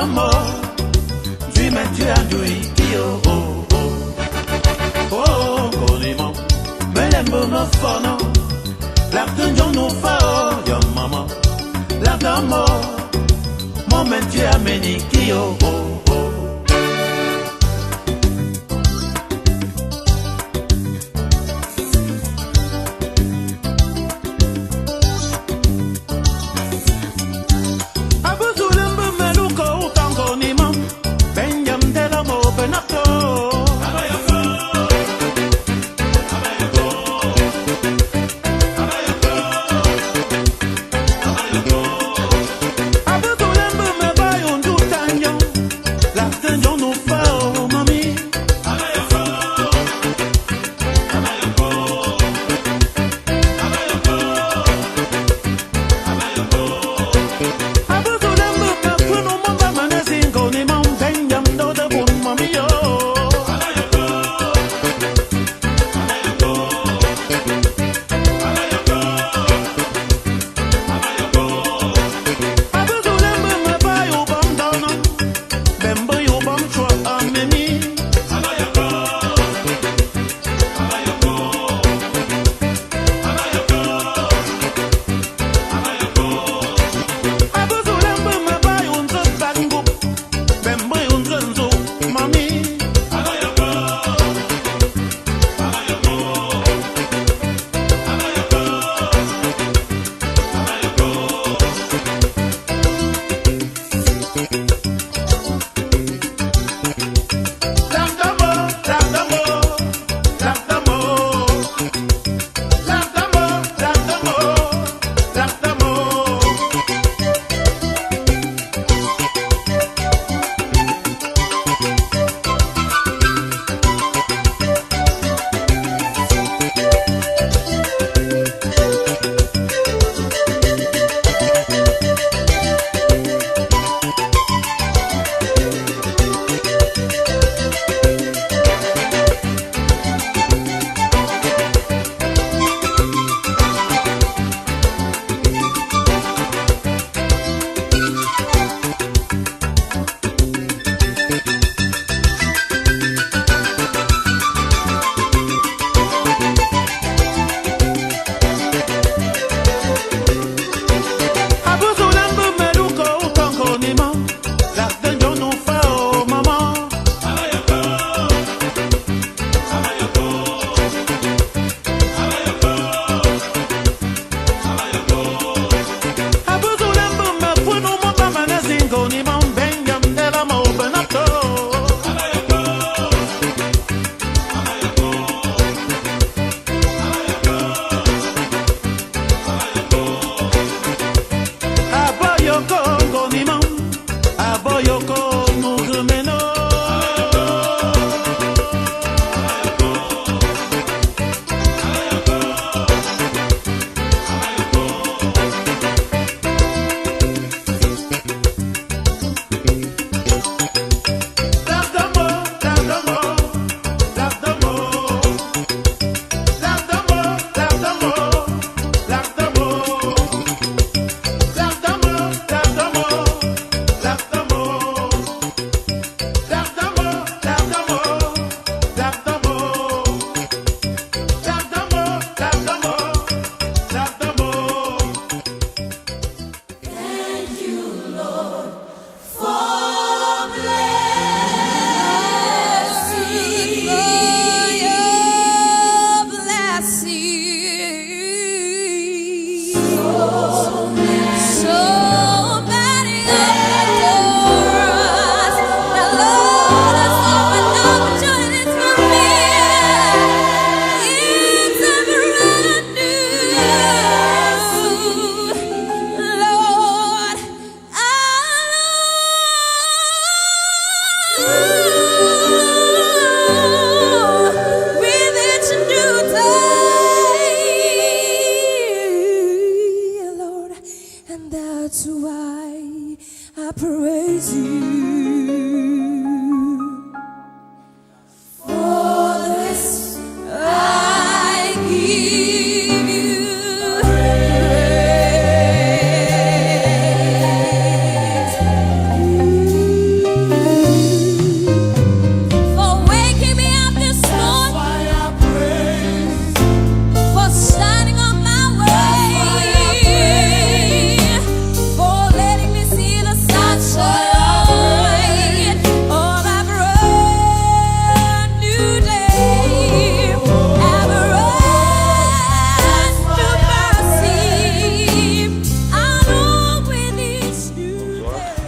mort, tu m'as tué à Dui, oh oh oh. Oh, Konimo, mais les mots me font, la tension nous fait, yo maman, la d'amour, mon tu as mené, oh oh oh.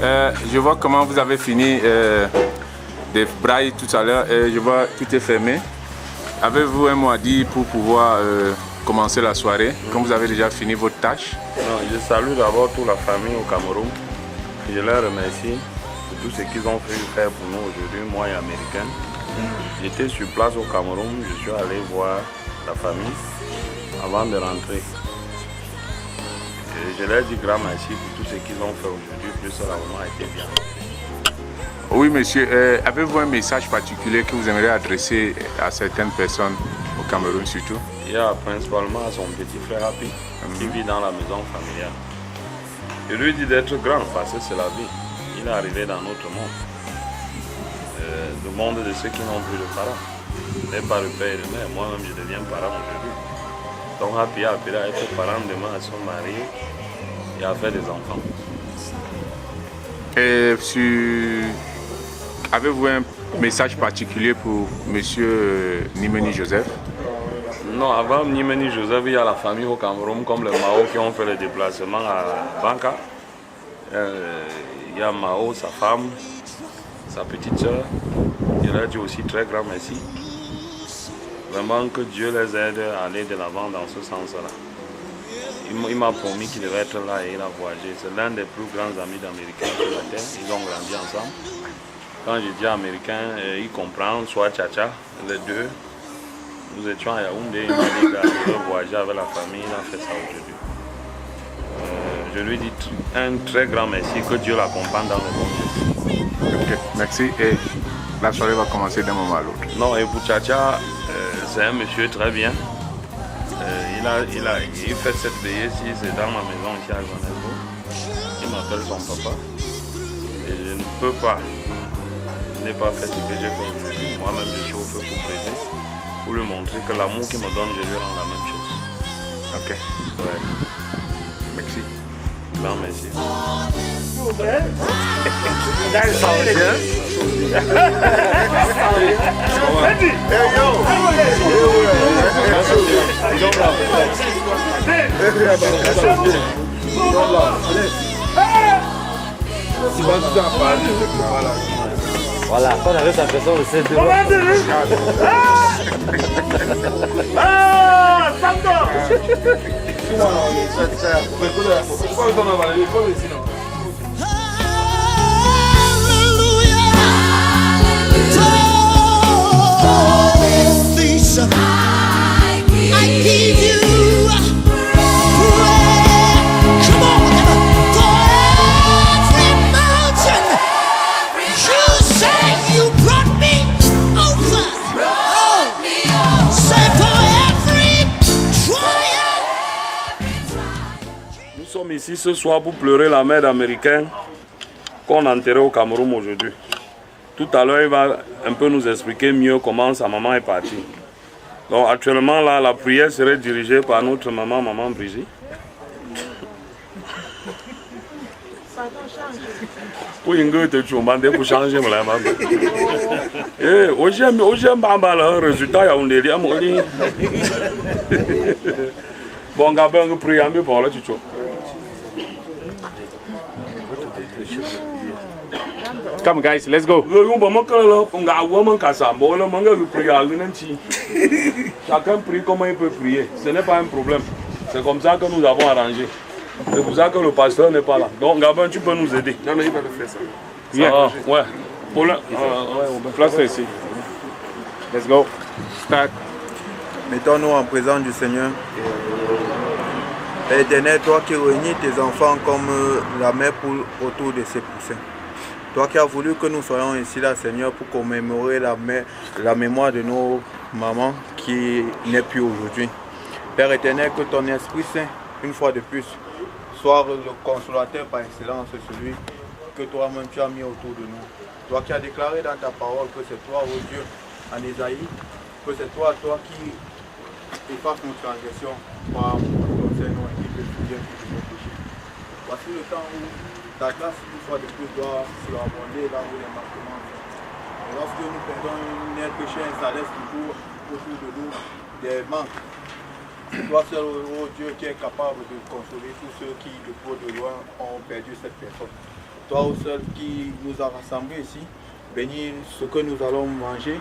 Je vois comment vous avez fini des brailles tout à l'heure et je vois que tout est fermé. Avez-vous un mot à dire pour pouvoir commencer la soirée, quand vous avez déjà fini votre tâche? Non, je salue d'abord toute la famille au Cameroun. Je les remercie pour tout ce qu'ils ont fait faire pour nous aujourd'hui, moi et Américains. J'étais sur place au Cameroun, je suis allé voir la famille avant de rentrer. Et je leur dis grand merci pour tout ce qu'ils ont fait aujourd'hui, plus ça vraiment a été bien. Oui, monsieur. Avez-vous un message particulier que vous aimeriez adresser à certaines personnes au Cameroun surtout? Il y a principalement à son petit frère Happy qui vit dans la maison familiale. Je lui dis d'être grand parce que c'est la vie. Il est arrivé dans notre monde. Le monde de ceux qui n'ont plus de parents. Les pas le père et le mère. Moi-même, je deviens parent aujourd'hui. Donc Happy a appelé à être parent demain à son mari et à faire des enfants. Et avez-vous un message particulier pour monsieur Nimeni Joseph? Non, avant Nimeni Joseph, il y a la famille au Cameroun comme les Mao qui ont fait le déplacement à Banca. Il y a Mao, sa femme, sa petite soeur. Je leur dis aussi très grand merci. Vraiment que Dieu les aide à aller de l'avant dans ce sens-là. Il m'a promis qu'il devait être là et il a voyagé. C'est l'un des plus grands amis d'Américains sur la terre. Ils ont grandi ensemble. Quand je dis Américain, il comprend, soit Tcha-Tcha, les deux. Nous étions à Yaoundé, il m'a dit qu'il allait voyager avec la famille, il a fait ça aujourd'hui. Je lui dis un très grand merci, que Dieu l'accompagne dans le bon Dieu. Ok, merci. Et la soirée va commencer d'un moment à l'autre. Non, et pour Tcha-Tcha, c'est un monsieur très bien. Il fait cette veillée ici, c'est dans ma maison ici à Johannesburg. Il m'appelle son papa. Et je ne peux pas, je n'ai pas fait ce que j'ai fait aujourd'hui. Moi-même, je suis au feu pour prêter, pour lui montrer que l'amour qu'il me donne, je lui rends la même chose. Ok. Ouais. Merci. Grand merci. Voilà, quand on avait sa personne, on sait de Ah, Santo! I give you praise. Come on, for every mountain you say you brought me over. Say for every trial. Nous sommes ici ce soir pour pleurer la mère d'Américains qu'on a enterrée au Cameroun aujourd'hui. Tout à l'heure, il va un peu nous expliquer mieux comment sa maman est partie. Donc actuellement, là, la prière serait dirigée par notre maman, maman Brigitte. Pour pour changer la maman. Eh, aujourd'hui, le résultat, il y a un bon, Gabin, nous prions mieux pour le tuto. Come guys, let's go. Chacun prie comme il peut prier. Ce n'est pas un problème. C'est comme ça que nous avons arrangé. C'est pour ça que le pasteur n'est pas là. Donc Gabin, tu peux nous aider. Non, mais il va le faire ça. Yeah. Ouais. Pour le... Place ici. Let's go. Start. Mettons-nous en présence du Seigneur. Père éternel, toi qui réunis tes enfants comme la mère poule autour de ses poussins. Toi qui as voulu que nous soyons ici là, Seigneur, pour commémorer la mémoire de nos mamans qui n'est plus aujourd'hui. Père éternel, que ton Esprit Saint, une fois de plus, soit le consolateur par excellence, celui que toi-même tu as mis autour de nous. Toi qui as déclaré dans ta parole que c'est toi, ô Dieu, en Isaïe, que c'est toi qui effaces nos transgressions par ton Seigneur et qui te souviens de nos péchés. Voici le temps où ta grâce, une fois de plus, doit surabonder là où les manquements sont. Lorsque nous perdons un péché, un salaire toujours autour de nous, des manques, c'est toi seul, oh Dieu, qui est capable de consoler tous ceux qui, de peu de loin, ont perdu cette personne. toi au seul qui nous a rassemblés ici. Bénis ce que nous allons manger,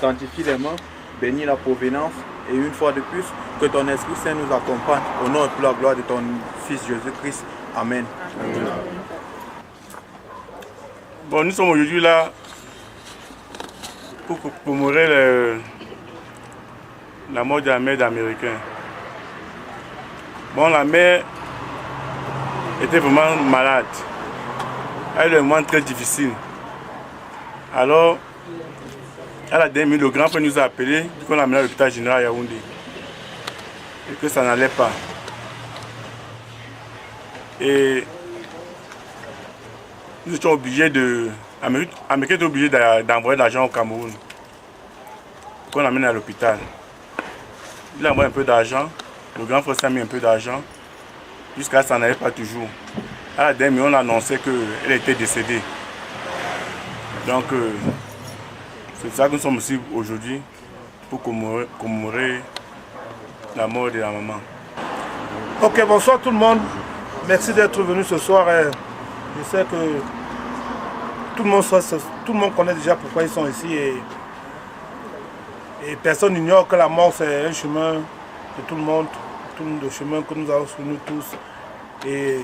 sanctifie les mains, bénis la provenance et une fois de plus, que ton Esprit Saint nous accompagne au nom et pour la gloire de ton Fils Jésus-Christ. Amen. Bon, nous sommes aujourd'hui là pour commémorer la mort de la mère d'Américain. Bon, la mère était vraiment malade. Elle a eu un moment très difficile. Alors, à la dernière minute, le grand frère nous a appelé qu'on l'a amené à l'hôpital général Yaoundé. Et que ça n'allait pas. Et nous étions obligés Américain était obligé d'envoyer de l'argent au Cameroun. Qu'on l'amène à l'hôpital. Il a envoyé un peu d'argent. Le grand frère a mis un peu d'argent. Jusqu'à là, ça n'allait pas toujours. À la dernière minute, on a annoncé qu'elle était décédée. Donc, c'est ça que nous sommes ici aujourd'hui pour commémorer la mort de la maman. Ok, bonsoir tout le monde. Merci d'être venu ce soir. Je sais que tout le monde connaît déjà pourquoi ils sont ici et personne n'ignore que la mort c'est un chemin de tout le monde, le chemin que nous avons sur nous tous. Et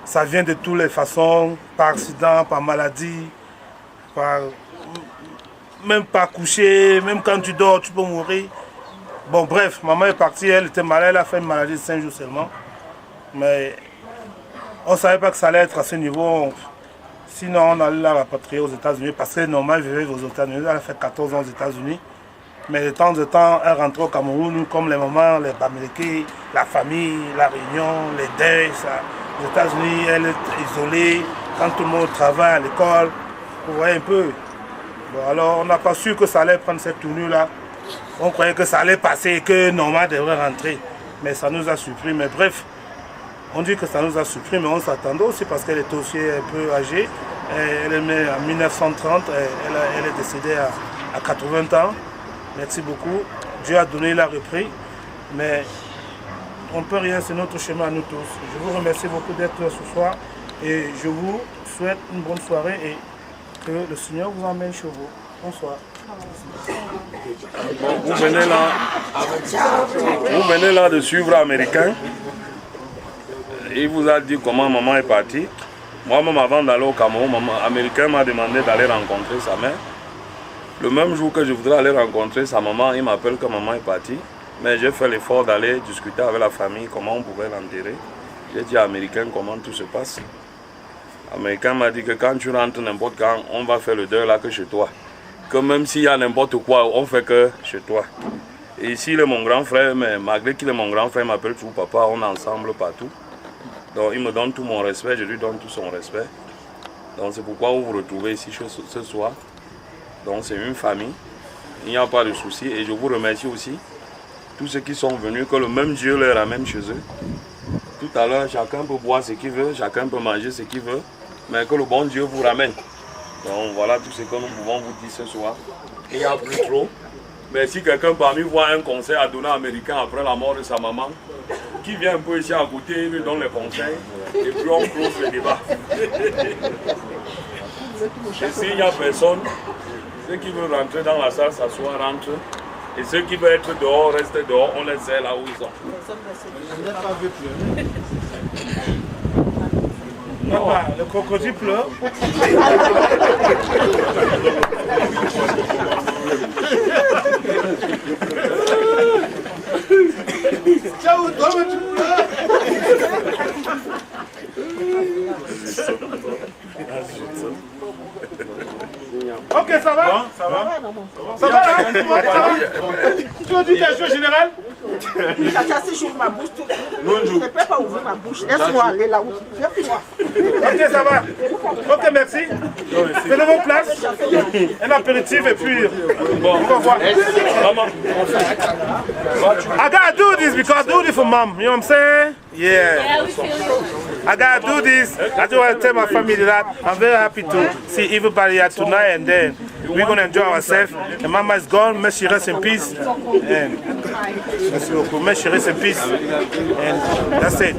ça vient de toutes les façons, par accident, par maladie, même par coucher, même quand tu dors, tu peux mourir. Bon bref, maman est partie, elle était malade, elle a fait une maladie de 5 jours seulement. Mais on ne savait pas que ça allait être à ce niveau. Sinon, on allait la rapatrier aux États-Unis parce que normalement, elle vivait aux États-Unis. Elle a fait 14 ans aux États-Unis. Mais de temps en temps, elle rentrait au Cameroun, comme les mamans, les Bamileke, la famille, la réunion, les deuils. Ça. Aux États-Unis, elle est isolée. Quand tout le monde travaille à l'école, vous voyez un peu. Bon, alors, on n'a pas su que ça allait prendre cette tournure-là. On croyait que ça allait passer et que Norma devrait rentrer. Mais ça nous a surpris. Mais bref. On dit que ça nous a surpris, mais on s'attendait aussi parce qu'elle était aussi un peu âgée. Elle est née en 1930, elle est décédée à 80 ans. Merci beaucoup. Dieu a donné, il a repris. Mais on ne peut rien, c'est notre chemin à nous tous. Je vous remercie beaucoup d'être là ce soir et je vous souhaite une bonne soirée et que le Seigneur vous emmène chez vous. Bonsoir. Bon, vous venez là de suivre Américain. Il vous a dit comment maman est partie. Moi-même, avant d'aller au Cameroun, Américain m'a demandé d'aller rencontrer sa mère. Le même jour que je voudrais aller rencontrer sa maman, il m'appelle que maman est partie. Mais j'ai fait l'effort d'aller discuter avec la famille comment on pouvait l'enterrer. J'ai dit à Américain comment tout se passe. Américain m'a dit que quand tu rentres n'importe quand, on va faire le deuil là que chez toi. Que même s'il y a n'importe quoi, on fait que chez toi. Et ici, il est mon grand frère, mais malgré qu'il est mon grand frère, il m'appelle toujours papa, on est ensemble partout. Donc il me donne tout mon respect, je lui donne tout son respect. Donc c'est pourquoi vous vous retrouvez ici ce soir. Donc c'est une famille, il n'y a pas de souci. Et je vous remercie aussi, tous ceux qui sont venus, que le même Dieu leur ramène chez eux. Tout à l'heure, chacun peut boire ce qu'il veut, chacun peut manger ce qu'il veut, mais que le bon Dieu vous ramène. Donc voilà tout ce que nous pouvons vous dire ce soir. Il n'y a plus trop. Mais si quelqu'un parmi vous a un conseil à donner à Américain après la mort de sa maman, qui vient un peu ici à côté, il lui donne les conseils, et puis on close le débat. Et s'il n'y a personne, ceux qui veulent rentrer dans la salle, s'asseoir, rentrent. Et ceux qui veulent être dehors, restent dehors, on les sert là où ils sont. Papa, le crocodile pleure. Ciao, toi, tu pleures. Ok, ça va? Bon, ça va? Ça va, hein? Tu as dit quelque chose, général? Si j'ouvre ma bouche, je ne peux pas ouvrir ma bouche. Laisse-moi aller là où. Laisse-moi. Ok, ça va. Ok, merci. Prenez vos places. Un apéritif et puis on va voir. I gotta do this because I do this for mom. You know what I'm saying? Yeah. I gotta do this. I just want to tell my family that I'm very happy to see everybody here tonight and then we're going to enjoy ourselves. And mama is gone. May she rest in peace. And merci beaucoup. May she rest in peace. And that's it.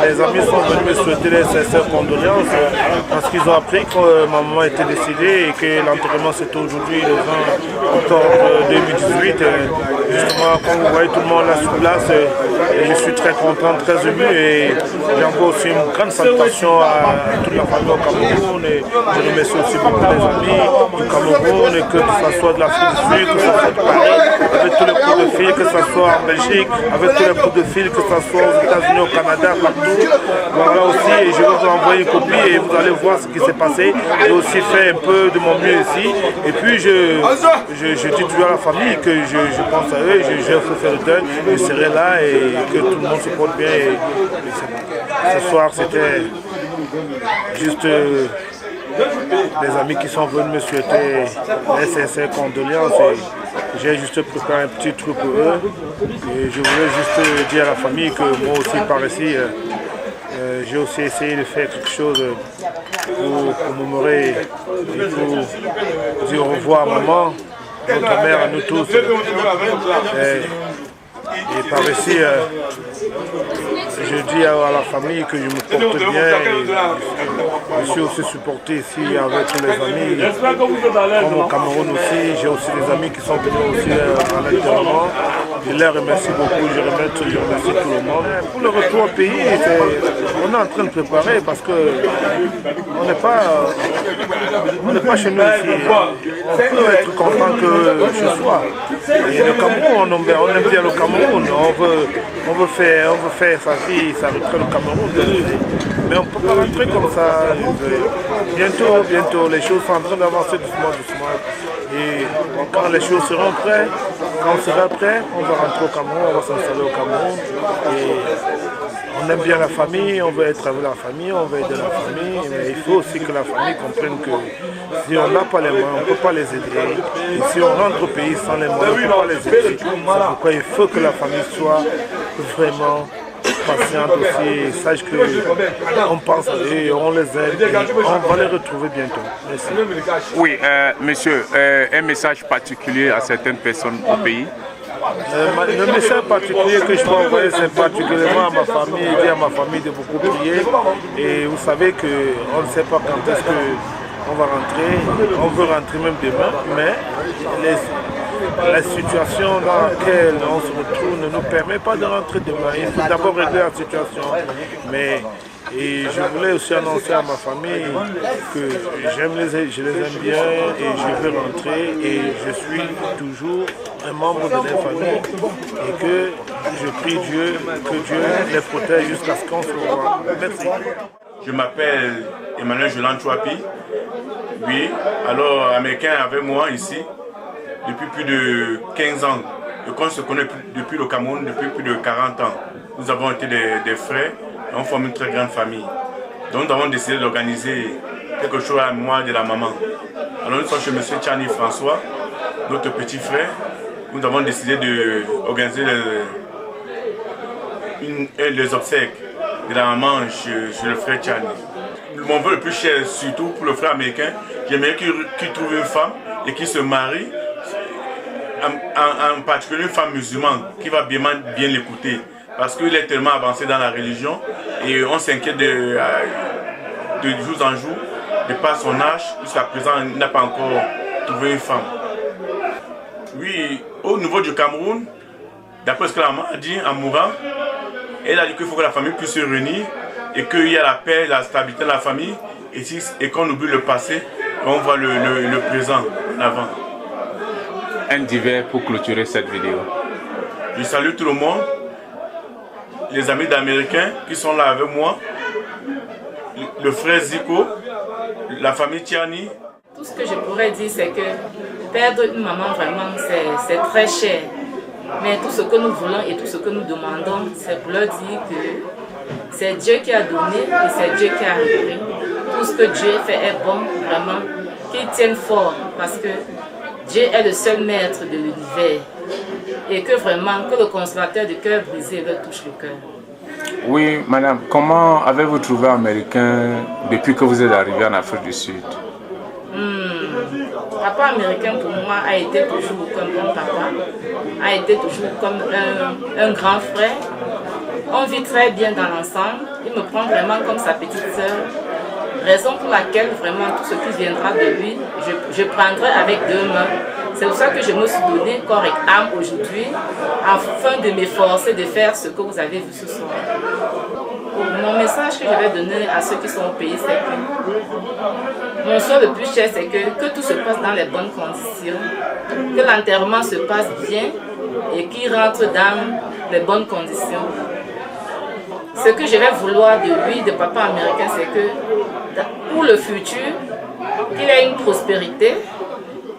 les amis sont venus me souhaiter les sincères condoléances parce qu'ils ont appris que ma maman était décédée et que l'enterrement c'était aujourd'hui le 20 octobre 2018. Justement, comme vous voyez tout le monde là sur place, et je suis très content, très ému et j'ai encore aussi une grande salutation à toute la famille au Cameroun et je remercie aussi beaucoup les amis du Cameroun, et que ce soit de l'Afrique du Sud, que ce soit de Paris, avec tous les coups de fil, que ce soit en Belgique, avec tous les coups de fil, que ce soit aux États-Unis, au Canada, partout. Voilà aussi, et je vais vous envoyer une copie et vous allez voir ce qui s'est passé. J'ai aussi fait un peu de mon mieux ici. Et puis je dis toujours à la famille que je pense à eux, j'ai fait faire le deuil, je serai là et que tout le monde se porte bien. Et ce soir c'était juste des amis qui sont venus me souhaiter les sincères condoléances. J'ai juste préparé un petit truc pour eux. Et je voulais juste dire à la famille que moi aussi par ici, j'ai aussi essayé de faire quelque chose pour commémorer et pour dire au revoir à maman, notre mère, à nous tous. Et par ici, je dis à la famille que je me porte bien et je suis aussi supporté ici avec tous les amis. Comme au Cameroun aussi, j'ai aussi des amis qui sont venus aussi à l'enterrement. Je les remercie beaucoup, je remercie tout le monde. Pour le retour au pays, on est en train de préparer parce qu'on n'est pas chez nous ici. On peut être content que chez soi. Et le Cameroun, on aime bien le Cameroun. On veut faire sa vie, sa retraite au Cameroun. Mais on ne peut pas rentrer comme ça. Bientôt, les choses sont en train d'avancer doucement. Et quand les choses seront prêtes, quand on sera prêt, on va rentrer au Cameroun, on va s'installer au Cameroun. Et on aime bien la famille, on veut être avec la famille, on veut aider la famille, mais il faut aussi que la famille comprenne que si on n'a pas les moyens, on ne peut pas les aider. Et si on rentre au pays sans les moyens, on ne peut pas les aider. C'est pourquoi il faut que la famille soit vraiment patiente aussi et sache qu'on pense à eux et on les aide et on va les retrouver bientôt. Merci. Oui, monsieur, un message particulier à certaines personnes au pays? Le message particulier que je peux envoyer, c'est particulièrement à ma famille et dire à ma famille de beaucoup prier. Et vous savez qu'on ne sait pas quand est-ce qu'on va rentrer. On veut rentrer même demain, mais la situation dans laquelle on se retrouve ne nous permet pas de rentrer demain. Il faut d'abord régler la situation. Et je voulais aussi annoncer à ma famille que je les aime bien et je veux rentrer et je suis toujours un membre de leur famille et que je prie Dieu que Dieu les protège jusqu'à ce qu'on se revoie. Merci. Je m'appelle Emmanuel Jolan Chouapi. Oui, alors américain avec moi ici depuis plus de 15 ans. Et qu'on se connaît depuis le Cameroun depuis plus de 40 ans. Nous avons été des frères. On forme une très grande famille. Donc nous avons décidé d'organiser quelque chose à moi de la maman. Alors nous sommes chez M. Tchani François, notre petit frère. Nous avons décidé d'organiser les obsèques de la maman chez le frère Tchani. Mon vœu le plus cher, surtout pour le frère américain, j'aimerais qu'il trouve une femme et qu'il se marie, en particulier une femme musulmane qui va bien l'écouter. Parce qu'il est tellement avancé dans la religion et on s'inquiète de jour en jour, de par son âge, jusqu'à présent il n'a pas encore trouvé une femme. Oui, au niveau du Cameroun, d'après ce que la maman a dit en mourant, elle a dit qu'il faut que la famille puisse se réunir et qu'il y a la paix, la stabilité de la famille et qu'on oublie le passé, on voit le présent en avant. Un divers pour clôturer cette vidéo. Je salue tout le monde. Les amis d'Américains qui sont là avec moi, le frère Zico, la famille Tiani. Tout ce que je pourrais dire, c'est que perdre une maman, vraiment, c'est très cher. Mais tout ce que nous voulons et tout ce que nous demandons, c'est pour leur dire que c'est Dieu qui a donné et c'est Dieu qui a repris. Tout ce que Dieu fait est bon, vraiment, qu'ils tiennent fort, parce que Dieu est le seul maître de l'univers. Et que vraiment, que le consolateur du cœur brisé leur touche le cœur. Oui, madame, comment avez-vous trouvé américain depuis que vous êtes arrivé en Afrique du Sud? Papa américain pour moi a été toujours comme un papa, a été toujours comme un grand frère. On vit très bien dans l'ensemble, il me prend vraiment comme sa petite sœur. Raison pour laquelle vraiment tout ce qui viendra de lui, je prendrai avec deux mains. C'est pour ça que je me suis donné corps et âme aujourd'hui, afin de m'efforcer de faire ce que vous avez vu ce soir. Mon message que je vais donner à ceux qui sont au pays, c'est que mon souhait le plus cher, c'est que tout se passe dans les bonnes conditions, que l'enterrement se passe bien et qu'il rentre dans les bonnes conditions. Ce que je vais vouloir de lui, de papa américain, c'est que pour le futur, qu'il ait une prospérité,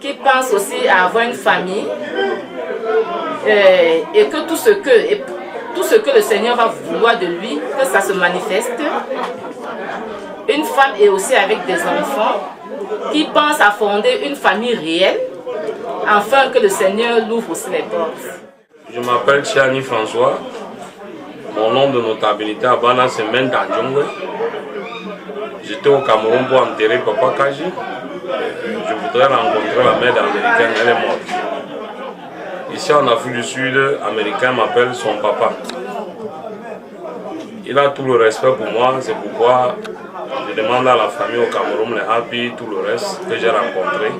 qu'il pense aussi à avoir une famille et que tout ce que le Seigneur va vouloir de lui, que ça se manifeste. Une femme et aussi avec des enfants qui pense à fonder une famille réelle, afin que le Seigneur l'ouvre aussi les portes. Je m'appelle Tchani François. Mon nom de notabilité à Bana, c'est Menda Djongwe. J'étais au Cameroun pour enterrer Papa Kaji. Je voudrais rencontrer la mère américaine, elle est morte. Ici en Afrique du Sud, américain m'appelle son papa. Il a tout le respect pour moi, c'est pourquoi je demande à la famille au Cameroun, les Happy, tout le reste que j'ai rencontré.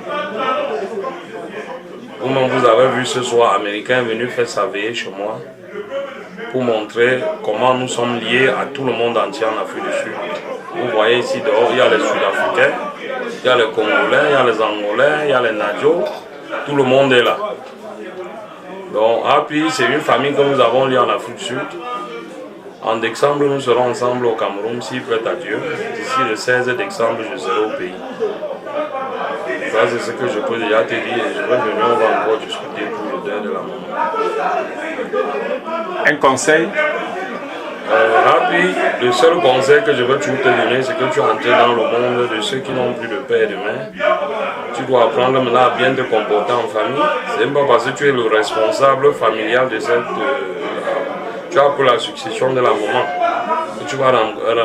Vous-même, vous avez vu ce soir, américain est venu faire sa veillée chez moi pour montrer comment nous sommes liés à tout le monde entier en Afrique du Sud. Vous voyez ici dehors, il y a les Sud-Africains, il y a les Congolais, il y a les Angolais, il y a les Nadjo, tout le monde est là. Donc Happy, c'est une famille que nous avons liée en Afrique du Sud. En décembre, nous serons ensemble au Cameroun, si prête à Dieu. D'ici le 16 décembre, je serai au pays. Ça, c'est ce que je peux déjà te dire. Et je vais venir, on va encore discuter pour le deuil de la maman. Un conseil? Rapi, le seul conseil que je veux toujours te donner, c'est que tu entres dans le monde de ceux qui n'ont plus de père et de mère. Tu dois apprendre maintenant à bien te comporter en famille. C'est même pas parce que tu es le responsable familial de cette... tu as pour la succession de la maman. Tu vas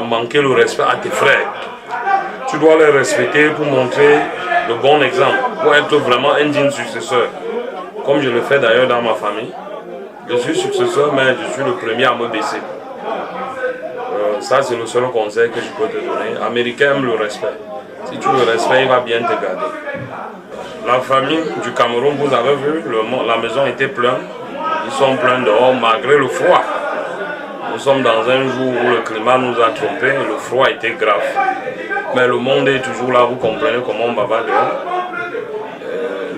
manquer le respect à tes frères. Tu dois les respecter pour montrer le bon exemple, pour être vraiment un digne successeur. Comme je le fais d'ailleurs dans ma famille. Je suis successeur, mais je suis le premier à me baisser. Ça, c'est le seul conseil que je peux te donner. Américain aime le respect. Si tu le respectes, il va bien te garder. La famille du Cameroun, vous avez vu, la maison était pleine. Ils sont pleins dehors malgré le froid. Nous sommes dans un jour où le climat nous a trompés, le froid était grave. Mais le monde est toujours là, vous comprenez comment on va dehors.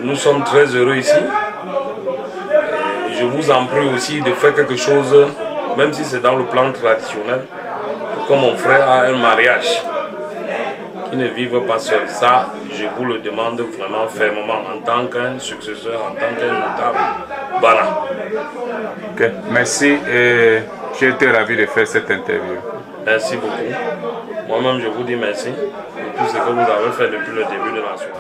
Nous sommes très heureux ici. Je vous en prie aussi de faire quelque chose, même si c'est dans le plan traditionnel, pour que mon frère a un mariage, qui ne vive pas seul. Ça, je vous le demande vraiment fermement, en tant qu'un successeur, en tant qu'un notable. Voilà. Ok, merci et j'ai été ravi de faire cette interview. Merci beaucoup. Moi-même, je vous dis merci pour tout ce que vous avez fait depuis le début de la soirée.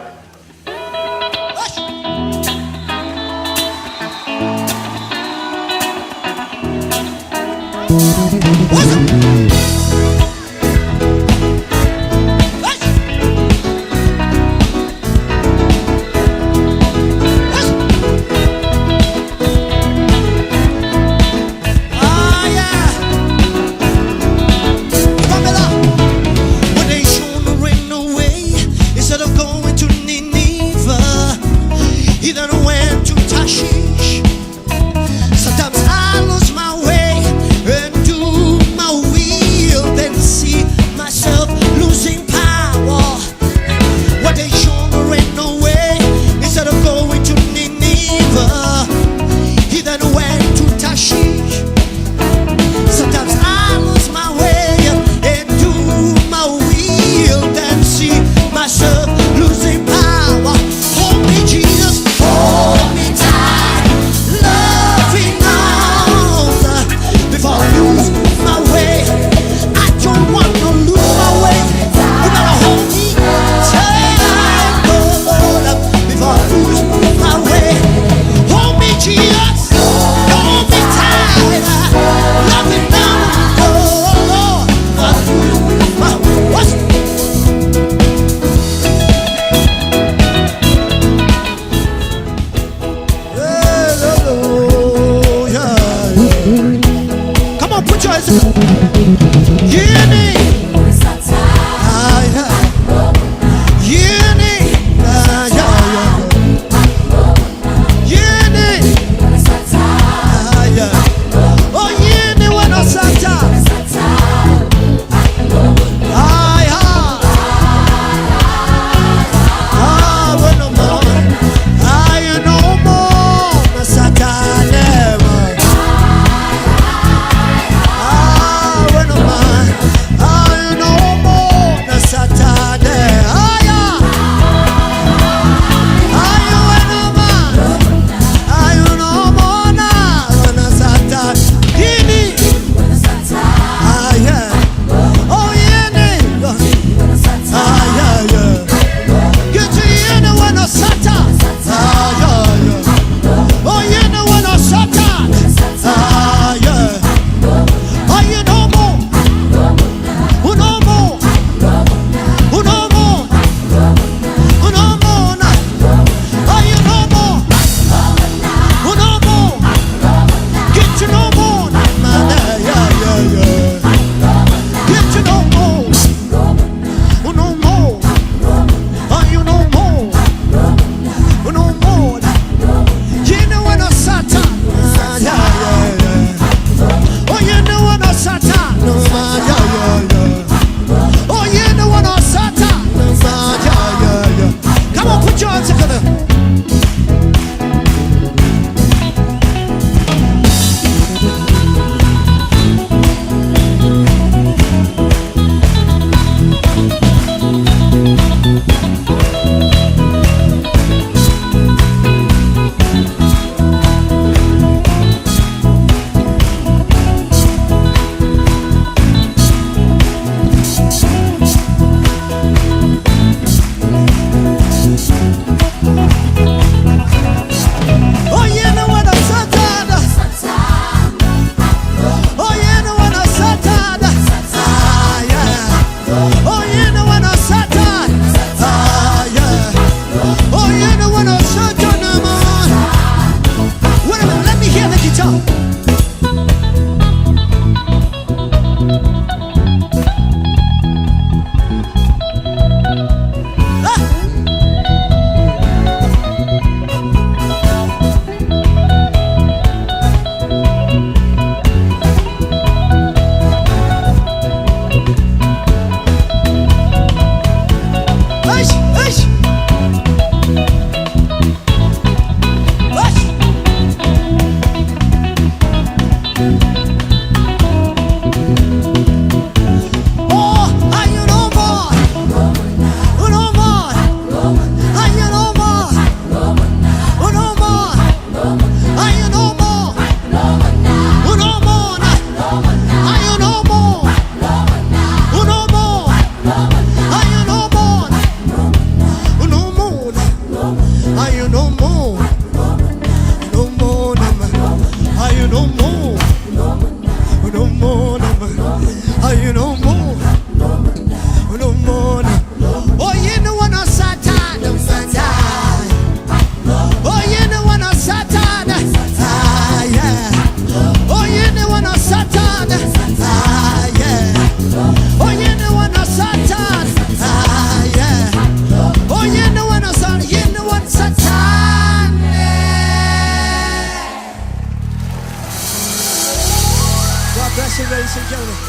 you no more? No more, no more. Are you no more? No more, no more. Are you no more? No more. Oh, you know what I'm Satan, Satan. Oh, you know what I'm Satan. Ah, yeah. Oh, you know what I'm Satan. Ah, yeah. Oh, you know what I'm Satan. Ah, yeah. Oh, you know what I'm Satan. You know what Satan. God bless you, ladies and gentlemen.